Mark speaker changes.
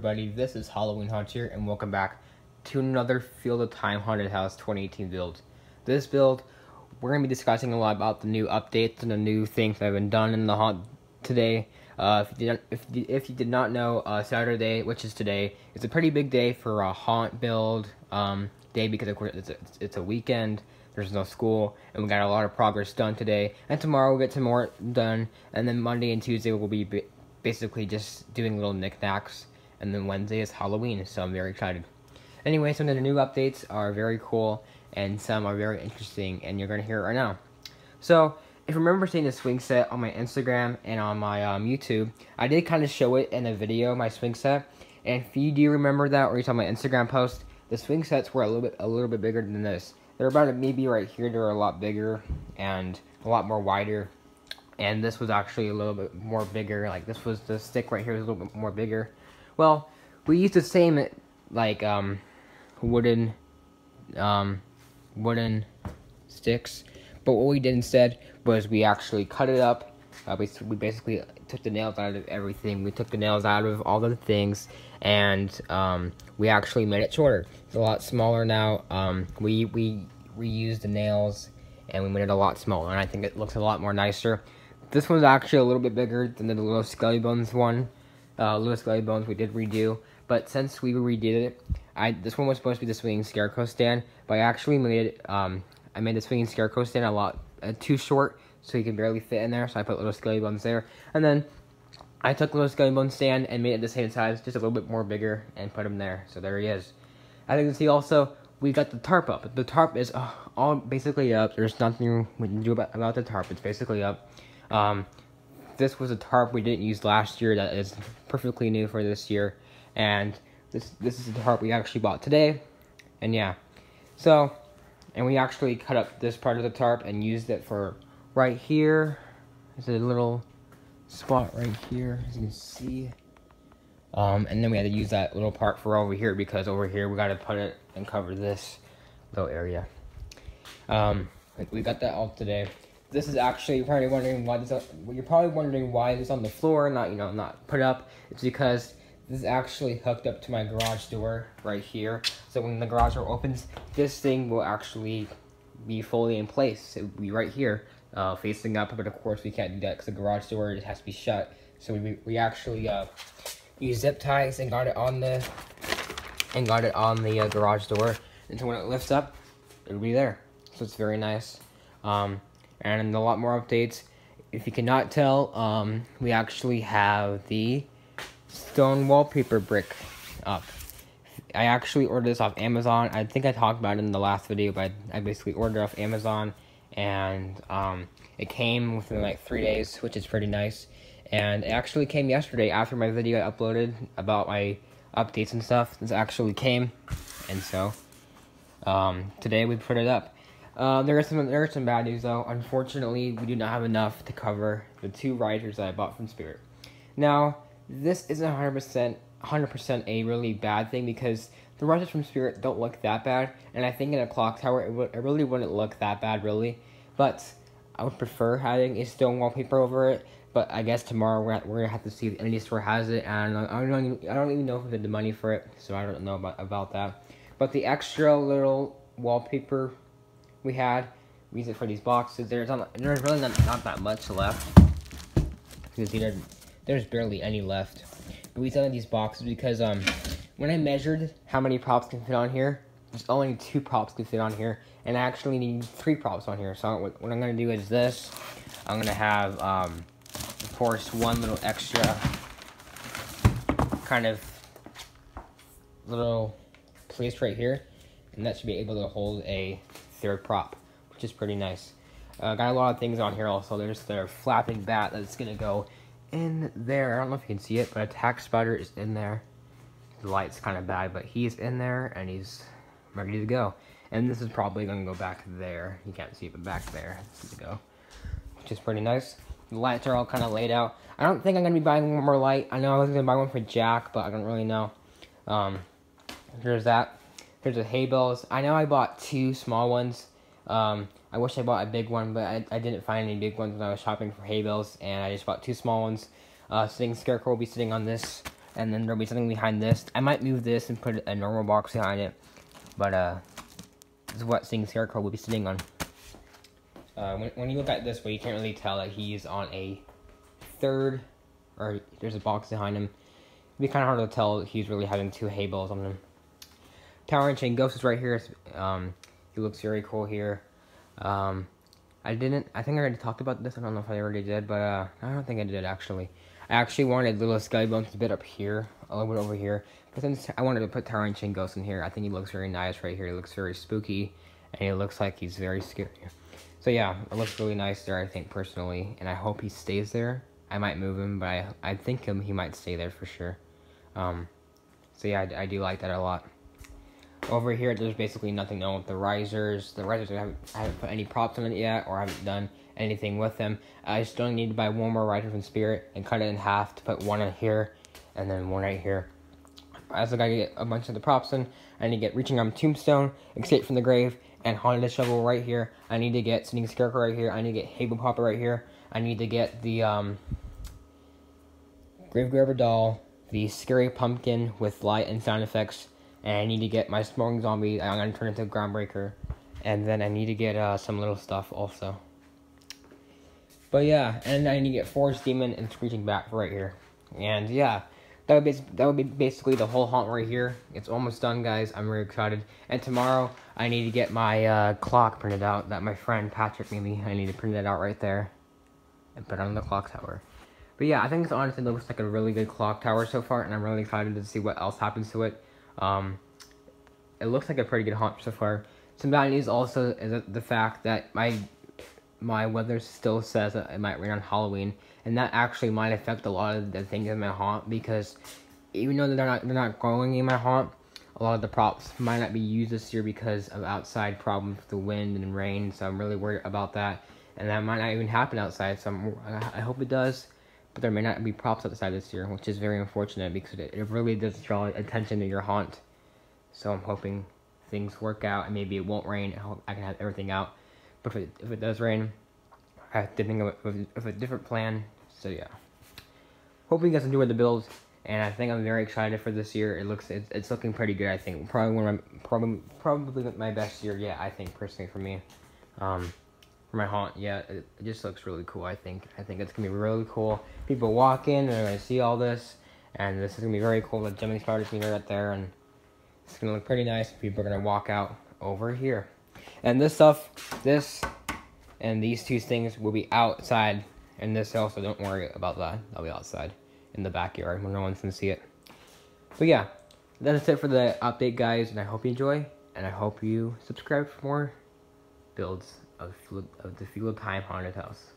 Speaker 1: everybody, this is Halloween Hunt here, and welcome back to another Field of Time Haunted House 2018 build. This build, we're going to be discussing a lot about the new updates and the new things that have been done in the haunt today. If you did not know, Saturday, which is today, is a pretty big day for a haunt build day because of course it's a weekend. There's no school, and we got a lot of progress done today. And tomorrow we'll get some more done, and then Monday and Tuesday we'll be basically just doing little knickknacks, and then Wednesday is Halloween, so I'm very excited. Anyway, some of the new updates are very cool, and some are very interesting, and you're going to hear it right now. So, if you remember seeing the swing set on my Instagram and on my YouTube, I did kind of show it in a video, my swing set, and if you do remember that, or you saw my Instagram post, the swing sets were a little bit bigger than this. They're about maybe right here, they're a lot bigger, and a lot more wider. And this was actually a little bit more bigger. Like this was the stick right here was a little bit more bigger. Well, we used the same like wooden sticks, but what we did instead was we actually cut it up. We basically took the nails out of everything. We took the nails out of all the things, and we actually made it shorter. It's a lot smaller now. We reused the nails and we made it a lot smaller, and I think it looks a lot more nicer. This one's actually a little bit bigger than the little Skelly Bones one. Little Skelly Bones we did redo, but since we redid it, this one was supposed to be the swinging scarecrow stand, but I actually made it. I made the swinging scarecrow stand a lot too short, so you can barely fit in there. So I put little Skelly Bones there, and then I took the little Skelly Bone stand and made it the same size, just a little bit more bigger, and put him there. So there he is. As you can see, also we got the tarp up. The tarp is all basically up. There's nothing we can do about the tarp. It's basically up. This was a tarp we didn't use last year that is perfectly new for this year, and this is the tarp we actually bought today, and yeah. So, and we actually cut up this part of the tarp and used it for right here. There's a little spot right here, as you can see. And then we had to use that little part for over here, because over here we got to put it and cover this little area. We got that all today. This is actually, you're probably wondering why this is on the floor, not put up. It's because this is actually hooked up to my garage door right here. So when the garage door opens, this thing will actually be fully in place. It will be right here, facing up. But of course we can't do that because the garage door just has to be shut. So we actually used zip ties and got it on the garage door. And so when it lifts up, it'll be there. So it's very nice. And a lot more updates. If you cannot tell, we actually have the stone wallpaper brick up. I actually ordered this off Amazon. I think I talked about it in the last video, but I basically ordered it off Amazon, and it came within like 3 days, which is pretty nice. And it actually came yesterday after my video I uploaded about my updates and stuff. This actually came, and so today we put it up. There is some bad news though. Unfortunately, we do not have enough to cover the 2 risers that I bought from Spirit. Now, this isn't 100% a really bad thing, because the risers from Spirit don't look that bad, and I think in a clock tower it really wouldn't look that bad really. But I would prefer having a stone wallpaper over it. But I guess tomorrow we're gonna have to see if any store has it, and I don't even know if we have the money for it, so I don't know about that. But the extra little wallpaper we used it for these boxes. There's really not that much left. You can see there's barely any left. But we used these boxes because when I measured how many props can fit on here, there's only 2 props can fit on here, and I actually need 3 props on here. So what I'm gonna do is this. I'm gonna have of course one little extra kind of little place right here, and that should be able to hold a 3rd prop, which is pretty nice. Got a lot of things on here also. There's the flapping bat that's gonna go in there. I don't know if you can see it, but Attack Spider is in there. The light's kind of bad, but he's in there and he's ready to go. And this is probably gonna go back there. You can't see it, but back there it's gonna go, which is pretty nice. The lights are all kind of laid out. I don't think I'm gonna be buying one more light. I know I was gonna buy one for Jack, but I don't really know. There's that. There's the hay bales. I know I bought 2 small ones. I wish I bought a big one, but I didn't find any big ones when I was shopping for hay bales, and I just bought 2 small ones. Scarecrow will be sitting on this and then there'll be something behind this. I might move this and put a normal box behind it, but this is what Sing Scarecrow will be sitting on. When you look at this way, you can't really tell that he's on a third, or there's a box behind him. It'd be kind of hard to tell he's really having two hay bales on him. Tower and Chain Ghost is right here. He looks very cool here. I think I already talked about this. I don't know if I already did, but I don't think I did actually. I actually wanted little Skelly Bones a bit up here, a little bit over here. But since I wanted to put Tower and Chain Ghost in here, I think he looks very nice right here. He looks very spooky, and he looks like he's very scary. So yeah, it looks really nice there, I think, personally. And I hope he stays there. I might move him, but I think he might stay there for sure. So yeah, I do like that a lot. Over here, there's basically nothing done with the risers. The risers, I haven't put any props on it yet, or I haven't done anything with them. I still need to buy one more riser from Spirit and cut it in half to put one in here, and then one right here. I also gotta get a bunch of the props in. I need to get Reaching Arm Tombstone, Escape from the Grave, and Haunted Shovel right here. I need to get Sitting Scarecrow right here. I need to get Hable Popper right here. I need to get the Gravegraver Doll, the Scary Pumpkin with light and sound effects, and I need to get my Smoking Zombie. I'm gonna turn into a Groundbreaker, and then I need to get some little stuff also. But yeah, and I need to get Forest Demon and Screeching Bat right here. And yeah, that would be basically the whole haunt right here. It's almost done, guys. I'm really excited. And tomorrow, I need to get my clock printed out that my friend Patrick made me. I need to print it out right there and put it on the clock tower. But yeah, I think it honestly looks like a really good clock tower so far, and I'm really excited to see what else happens to it. It looks like a pretty good haunt so far. Some bad news also is the fact that my weather still says that it might rain on Halloween, and that actually might affect a lot of the things in my haunt, because even though they're not growing in my haunt, a lot of the props might not be used this year because of outside problems with the wind and rain. So I'm really worried about that, and that might not even happen outside. So I hope it does, but there may not be props outside this year, which is very unfortunate because it really does draw attention to your haunt. So I'm hoping things work out, and maybe it won't rain. I hope I can have everything out. But if it does rain, I have to think of a different plan. So yeah, hope you guys enjoyed the build, and I think I'm very excited for this year. It's looking pretty good. I think probably my best year yet. I think personally for me, for my haunt, yeah, it just looks really cool. I think it's gonna be really cool. People walk in and they're gonna see all this, and this is gonna be very cool. The Gemini Starter's gonna be right there, and it's gonna look pretty nice. People are gonna walk out over here. And this and these two things will be outside in this cell, so don't worry about that. They'll be outside in the backyard when no one's gonna see it. But yeah, that's it for the update, guys, and I hope you enjoy, and I hope you subscribe for more builds of the Feel of Time Haunted House.